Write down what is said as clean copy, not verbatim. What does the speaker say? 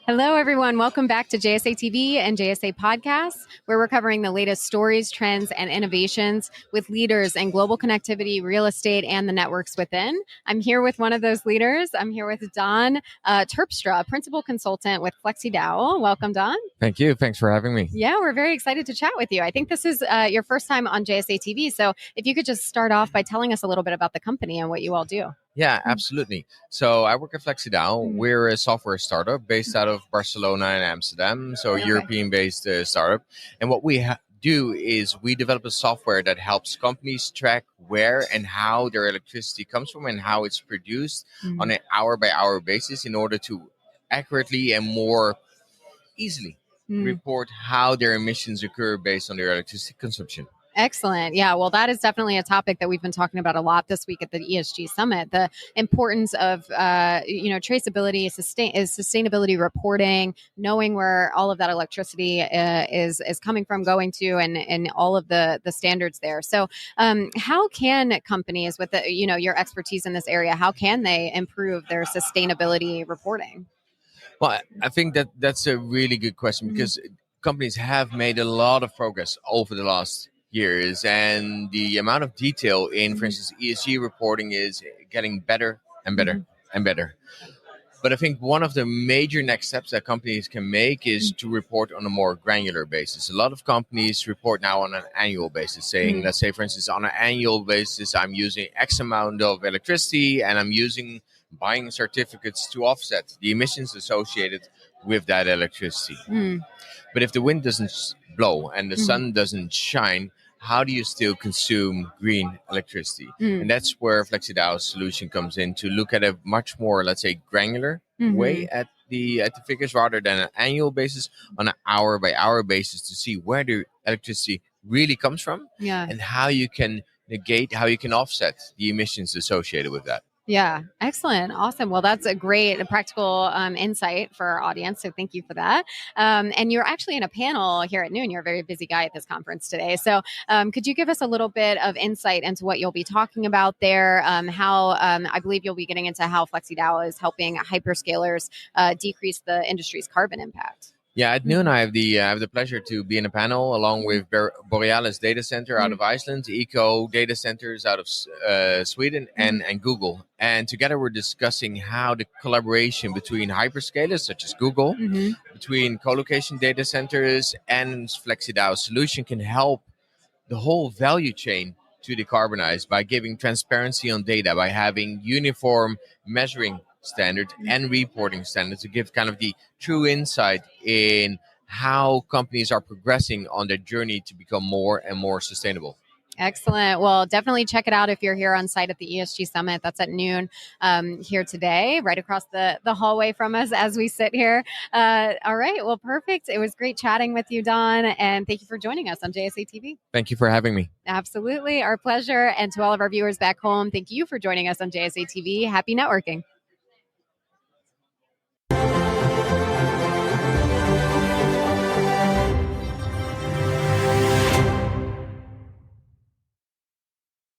Hello, everyone. Welcome back to JSA TV and JSA Podcasts, where we're covering the latest stories, trends, and innovations with leaders in global connectivity, real estate, and the networks within. I'm here with one of those leaders. I'm here with Daan Terpstra, principal consultant with FlexiDAO. Welcome, Daan. Thank you. Thanks for having me. Yeah, we're very excited to chat with you. I think this is your first time on JSA TV. So if you could just start off by telling us a little bit about the company and what you all do. Yeah, absolutely. So I work at FlexiDAO. We're a software startup based out of Barcelona and Amsterdam, so a European-based startup. And what we do is we develop a software that helps companies track where and how their electricity comes from and how it's produced on an hour-by-hour basis in order to accurately and more easily report how their emissions occur based on their electricity consumption. Excellent. Yeah, well, that is definitely a topic that we've been talking about a lot this week at the ESG Summit. The importance of, traceability, sustainability reporting, knowing where all of that electricity is coming from, going to, and all of the standards there. So, how can companies with your expertise in this area, how can they improve their sustainability reporting? Well, I think that's a really good question because companies have made a lot of progress over the last years, and the amount of detail in, for instance, ESG reporting is getting better and better and better. But I think one of the major next steps that companies can make is to report on a more granular basis. A lot of companies report now on an annual basis, saying, let's say, for instance, on an annual basis, I'm using X amount of electricity and I'm buying certificates to offset the emissions associated with that electricity. But if the wind doesn't blow and the sun doesn't shine, how do you still consume green electricity? And that's where FlexiDAO's solution comes in, to look at a much more, let's say, granular way at the figures rather than an annual basis, on an hour-by-hour basis, to see where the electricity really comes from and how you can offset the emissions associated with that. Yeah, excellent. Awesome. Well, that's a great practical insight for our audience. So thank you for that. And you're actually in a panel here at noon. You're a very busy guy at this conference today. So could you give us a little bit of insight into what you'll be talking about there? How I believe you'll be getting into how FlexiDAO is helping hyperscalers decrease the industry's carbon impact. Yeah, at noon I have the pleasure to be in a panel along with Borealis Data Center out of Iceland, Eco Data Centers out of Sweden, and Google. And together we're discussing how the collaboration between hyperscalers such as Google, between co-location data centers and FlexiDAO solution can help the whole value chain to decarbonize by giving transparency on data, by having uniform measuring standards and reporting standards to give kind of the true insight in how companies are progressing on their journey to become more and more sustainable. Excellent. Well, definitely check it out if you're here on site at the ESG Summit. That's at noon here today, right across the hallway from us as we sit here. All right. Well, perfect. It was great chatting with you, Daan, and thank you for joining us on JSA TV. Thank you for having me. Absolutely. Our pleasure. And to all of our viewers back home, thank you for joining us on JSA TV. Happy networking.